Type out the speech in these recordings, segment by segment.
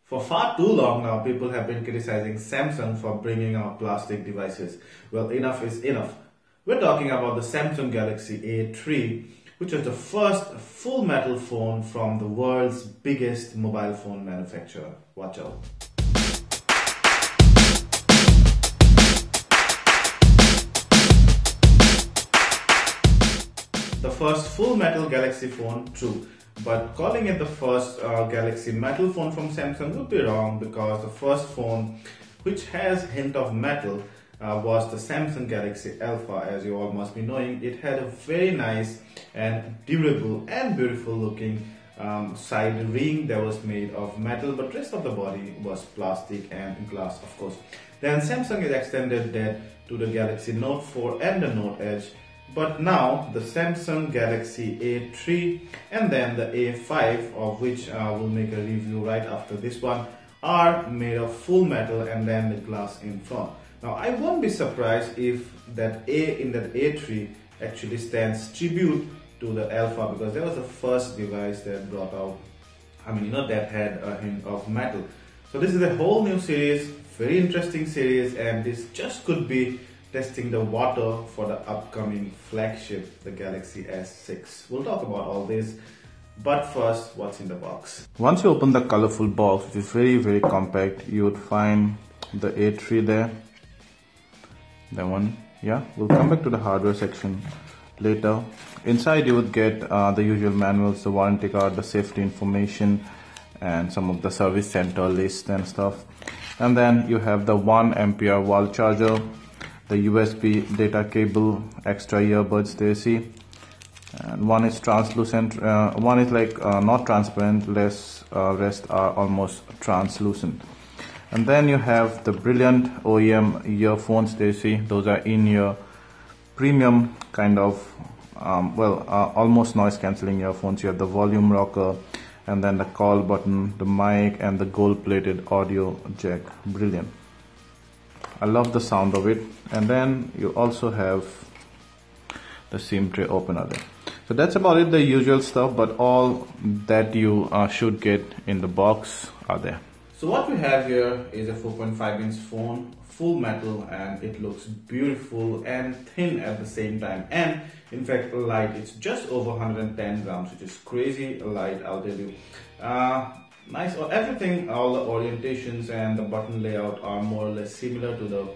For far too long now, people have been criticizing Samsung for bringing out plastic devices. Well, enough is enough. We're talking about the Samsung Galaxy A3, which is the first full metal phone from the world's biggest mobile phone manufacturer. Watch out. The first full metal Galaxy phone, true. But calling it the first Galaxy metal phone from Samsung would be wrong, because the first phone which has hint of metal was the Samsung Galaxy Alpha. As you all must be knowing, it had a very nice and durable and beautiful looking side ring that was made of metal, but rest of the body was plastic and glass, of course. Then Samsung has extended that to the Galaxy Note 4 and the Note Edge. But now the Samsung Galaxy A3 and then the A5, of which we'll make a review right after this one, are made of full metal and then the glass in front. Now I won't be surprised if that A in that A3 actually stands tribute to the Alpha, because that was the first device that brought out, that had a hint of metal. So this is a whole new series, very interesting series, and this just could be testing the water for the upcoming flagship, the Galaxy S6. We'll talk about all this, but first, what's in the box? Once you open the colorful box, which is very compact, you would find the A3 there. That one, yeah. We'll come back to the hardware section later. Inside you would get the usual manuals, the warranty card, the safety information, and some of the service center list and stuff. And then you have the 1 ampere wall charger, the USB data cable, extra earbuds there, see, and one is translucent, one is like not transparent, rest are almost translucent. And then you have the brilliant OEM earphones there, see, those are in-ear premium kind of almost noise cancelling earphones. You have the volume rocker, and then the call button, the mic, and the gold plated audio jack. Brilliant. I love the sound of it. And then you also have the SIM tray opener there. So that's about it, the usual stuff, but all that you should get in the box are there. So what we have here is a 4.5-inch phone, full metal, and it looks beautiful and thin at the same time. And in fact light, it's just over 110 grams, which is crazy light, I'll tell you. Nice, everything, all the orientations and the button layout are more or less similar to the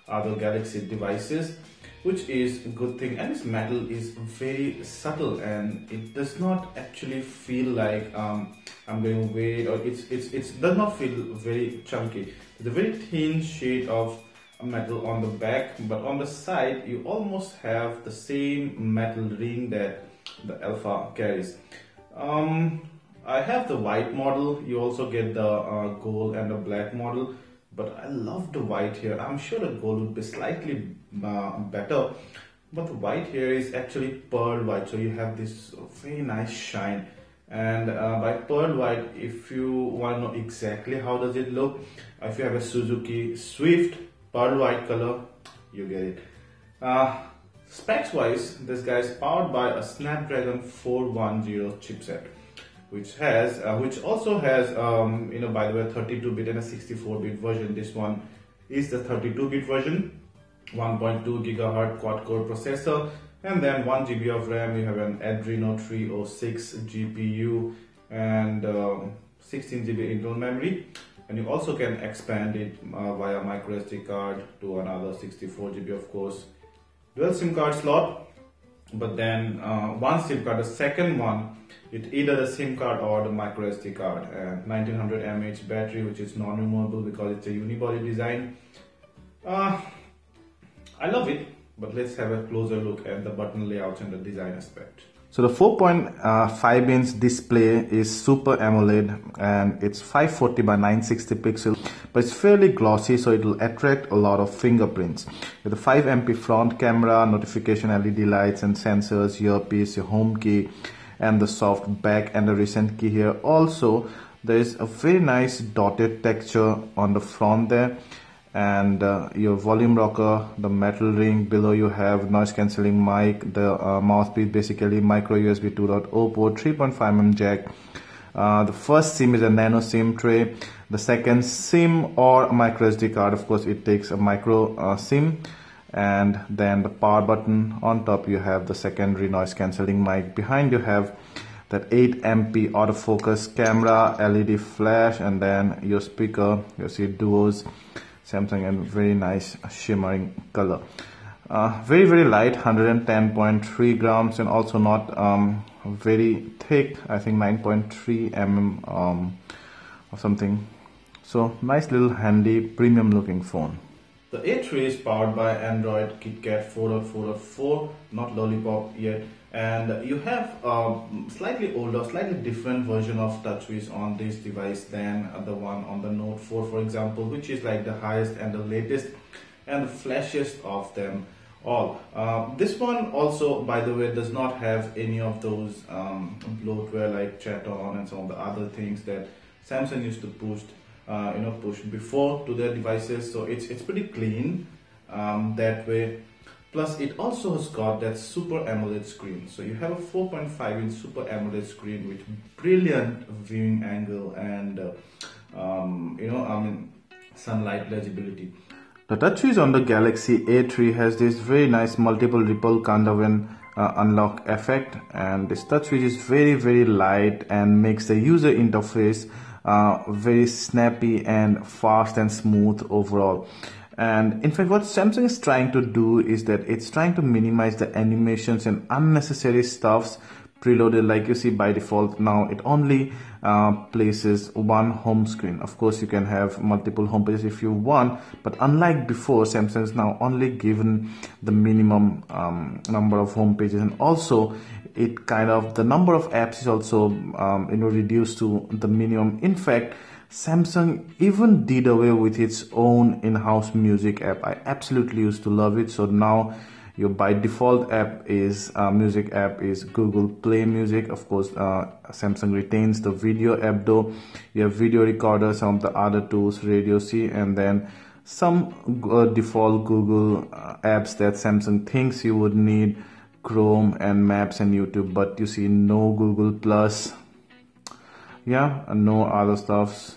other Galaxy devices, which is a good thing. And this metal is very subtle and it does not actually feel like I'm going to weigh, or it does not feel very chunky. It's a very thin shade of metal on the back, but on the side you almost have the same metal ring that the Alpha carries. I have the white model. You also get the gold and the black model, but I love the white here. I'm sure the gold would be slightly better, but the white here is actually pearl white, so you have this very nice shine. And by pearl white, if you want to know exactly how does it look, if you have a Suzuki Swift pearl white color, you get it. Specs wise, this guy is powered by a Snapdragon 410 chipset, which also has by the way, 32-bit and a 64-bit version. This one is the 32-bit version, 1.2 GHz quad-core processor, and then 1 GB of RAM. You have an Adreno 306 GPU and 16 GB internal memory, and you also can expand it via micro SD card to another 64 GB, of course. Dual SIM card slot, but then one SIM card, the second one, it's either the SIM card or the micro SD card, and 1900 mAh battery, which is non-removable because it's a unibody design. I love it, but let's have a closer look at the button layouts and the design aspect. So the 4.5-inch display is Super AMOLED, and it's 540 by 960 pixels, but it's fairly glossy, so it will attract a lot of fingerprints. With a 5MP front camera, notification LED lights and sensors, earpiece, your home key, and the soft back and the recent key here. Also, there is a very nice dotted texture on the front there, and your volume rocker, the metal ring. Below you have noise cancelling mic, the mouthpiece, basically micro USB 2.0 port, 3.5mm jack, The first SIM is a nano SIM tray. The second SIM or micro SD card, of course it takes a micro SIM. And then the power button. On top you have the secondary noise cancelling mic. Behind you have that 8MP autofocus camera, LED flash, and then your speaker. You see duos, Samsung, and very nice shimmering color. Very light, 110.3 grams, and also not very thick. I think 9.3 mm or something. So nice little handy premium looking phone. The A3 is powered by Android KitKat 4.4.4, not Lollipop yet, and you have a slightly older, slightly different version of TouchWiz on this device than the one on the Note 4, for example, which is like the highest and the latest and the flashiest of them all. This one also, by the way, does not have any of those bloatware like chat on and some of the other things that Samsung used to push before to their devices. So it's pretty clean that way. Plus it also has got that Super AMOLED screen. So you have a 4.5-inch Super AMOLED screen with brilliant viewing angle and sunlight legibility. The TouchWiz on the Galaxy A3 has this very nice multiple ripple kind of an unlock effect, and this TouchWiz is very light and makes the user interface very snappy and fast and smooth overall. And in fact, what Samsung is trying to do is that it's trying to minimize the animations and unnecessary stuffs preloaded. Like you see, by default now it only places one home screen. Of course you can have multiple home pages if you want, but unlike before, Samsung is now only given the minimum number of home pages, and also it kind of, the number of apps is also reduced to the minimum. In fact, Samsung even did away with its own in-house music app. I absolutely used to love it. So now your by default app is music app is Google Play Music. Of course, Samsung retains the video app though. You have video recorder, some of the other tools, Radio C, and then some default Google apps that Samsung thinks you would need, Chrome and Maps and YouTube. But you see, no Google Plus, and no other stuffs.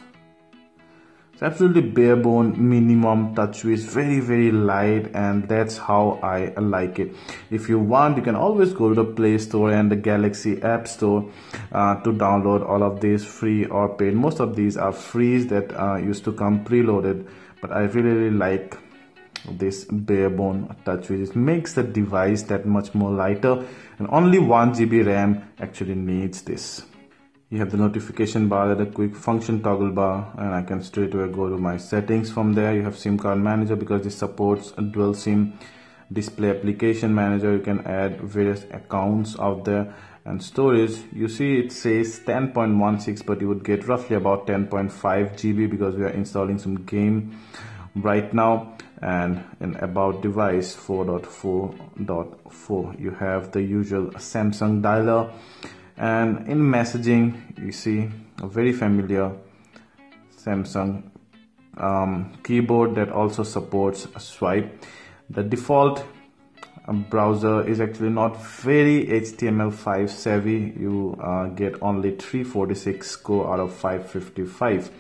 It's absolutely bare bone minimum TouchWiz, very light, and that's how I like it. If you want, you can always go to the Play Store and the Galaxy App Store to download all of these, free or paid. Most of these are frees that used to come preloaded, but I really like this bare bone TouchWiz. It makes the device that much more lighter, and only 1 GB RAM actually needs this. You have the notification bar, the quick function toggle bar, and I can straight away go to my settings from there. You have SIM card manager because this supports a dual SIM. Display application manager, you can add various accounts out there. And storage, you see it says 10.16, but you would get roughly about 10.5 GB because we are installing some game right now. And in about device 4.4.4, you have the usual Samsung dialer. And in messaging, you see a very familiar Samsung keyboard that also supports a swipe. The default browser is actually not very HTML5 savvy. You get only 346 score out of 555.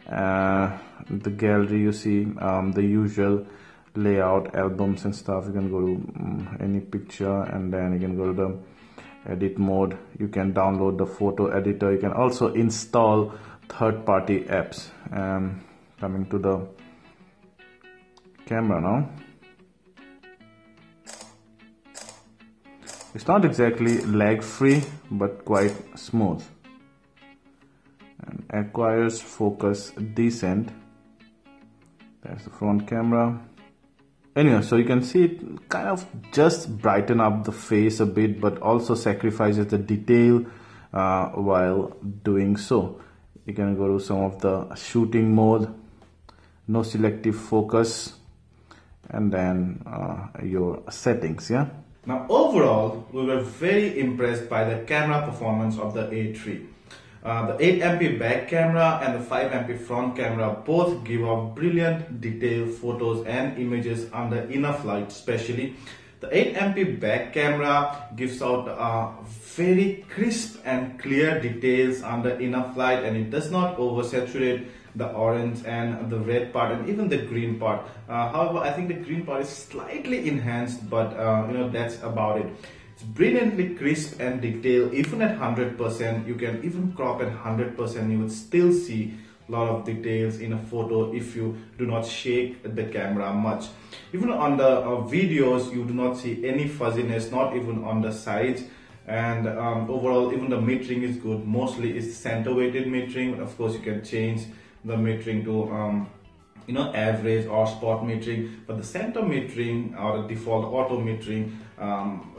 The gallery, you see the usual layout, albums and stuff. You can go to any picture, and then you can go to the edit mode. You can download the photo editor. You can also install third-party apps. Coming to the camera now, it's not exactly lag free but quite smooth, and acquires focus decent. That's the front camera. Anyway, so you can see it kind of just brighten up the face a bit, but also sacrifices the detail while doing so. You can go to some of the shooting mode, no selective focus, and then your settings. Now overall, we were very impressed by the camera performance of the A3. The 8MP back camera and the 5MP front camera both give off brilliant detailed photos and images under enough light especially. The 8MP back camera gives out very crisp and clear details under enough light, and it does not oversaturate the orange and the red part and even the green part. However, I think the green part is slightly enhanced, but that's about it. It's brilliantly crisp and detailed. Even at 100%, you can even crop at 100%, you would still see a lot of details in a photo if you do not shake the camera much. Even on the videos, you do not see any fuzziness, not even on the sides. And overall, even the metering is good. Mostly it's center weighted metering. Of course, you can change the metering to average or spot metering, but the center metering or the default auto metering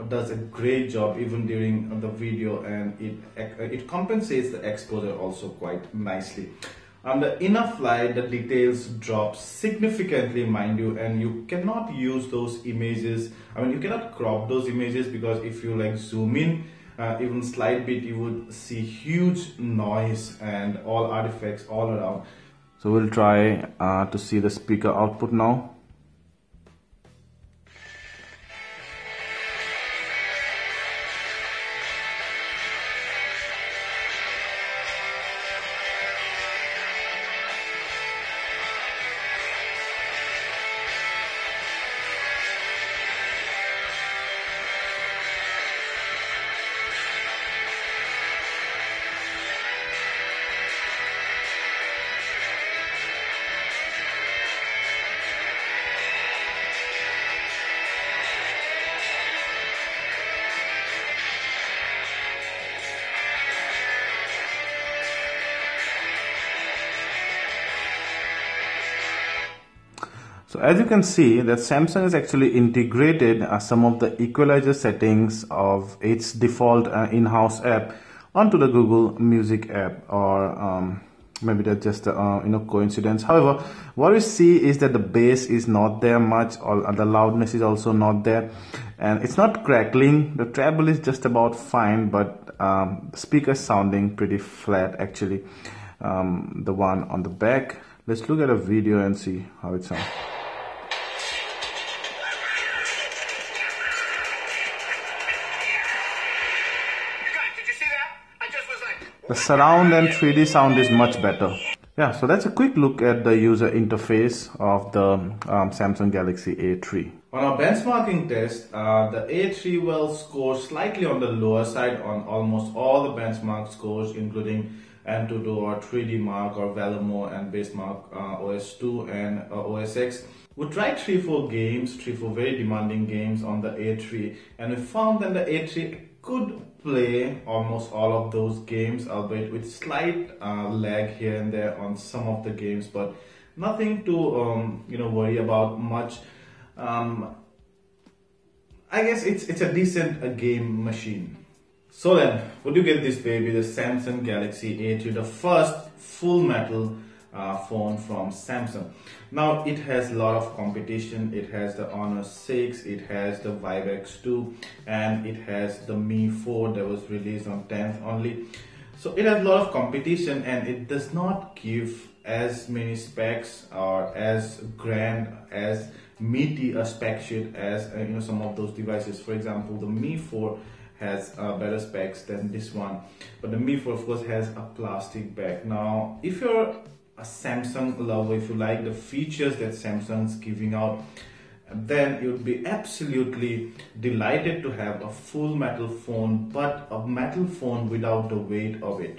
does a great job even during the video, and it compensates the exposure also quite nicely. Under enough light, the details drop significantly, mind you, and you cannot use those images. I mean, you cannot crop those images, because if you like zoom in even slight bit, you would see huge noise and all artifacts all around. So we'll try to see the speaker output now. So as you can see that Samsung has actually integrated some of the equalizer settings of its default in-house app onto the Google Music app, or maybe that's just a coincidence. However, what we see is that the bass is not there much, or the loudness is also not there, and it's not crackling. The treble is just about fine, but the speaker is sounding pretty flat actually. The one on the back. Let's look at a video and see how it sounds. The surround and 3D sound is much better. Yeah, so that's a quick look at the user interface of the Samsung Galaxy A3. On our benchmarking test, the A3 will score slightly on the lower side on almost all the benchmark scores, including Antutu or 3D Mark or Velomo and Basemark OS2 and OS X. We tried 3-4 games, 3-4 very demanding games on the A3, and we found that the A3 could play almost all of those games, albeit with slight lag here and there on some of the games, but nothing to worry about much. I guess it's a decent game machine. So then, would you get this baby, the Samsung Galaxy A3, the first full metal phone from Samsung. Now it has a lot of competition. It has the Honor 6, it has the Vive X2, and it has the Mi 4 that was released on 10th only. So it has a lot of competition, and it does not give as many specs or as grand, as meaty a spec sheet as some of those devices. For example, the Mi 4 has better specs than this one, but the Mi 4 of course has a plastic back. Now if you're a Samsung lover, if you like the features that Samsung's giving out, then you'd be absolutely delighted to have a full metal phone, but a metal phone without the weight of it.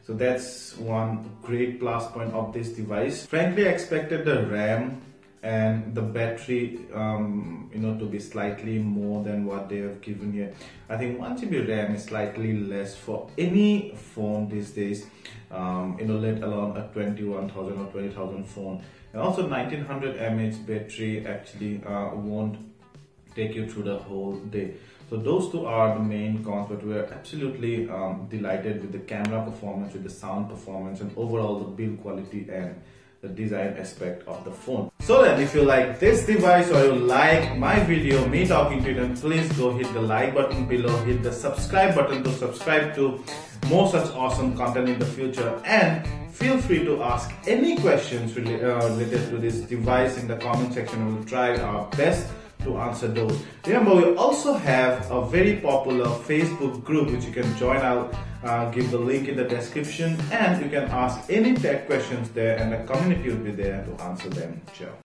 So that's one great plus point of this device. Frankly, I expected the RAM and the battery to be slightly more than what they have given here. I think 1 GB RAM is slightly less for any phone these days, let alone a 21,000 or 20,000 phone. And also 1900 mAh battery actually won't take you through the whole day. So those two are the main cons, but we're absolutely delighted with the camera performance, with the sound performance, and overall the build quality and the design aspect of the phone. So then, if you like this device or you like my video, me talking to you, then please go hit the like button below, hit the subscribe button to subscribe to more such awesome content in the future, and feel free to ask any questions related to this device in the comment section. We'll try our best to answer those. Remember, we also have a very popular Facebook group which you can join out. Give the link in the description, and you can ask any tech questions there, and the community will be there to answer them. Ciao.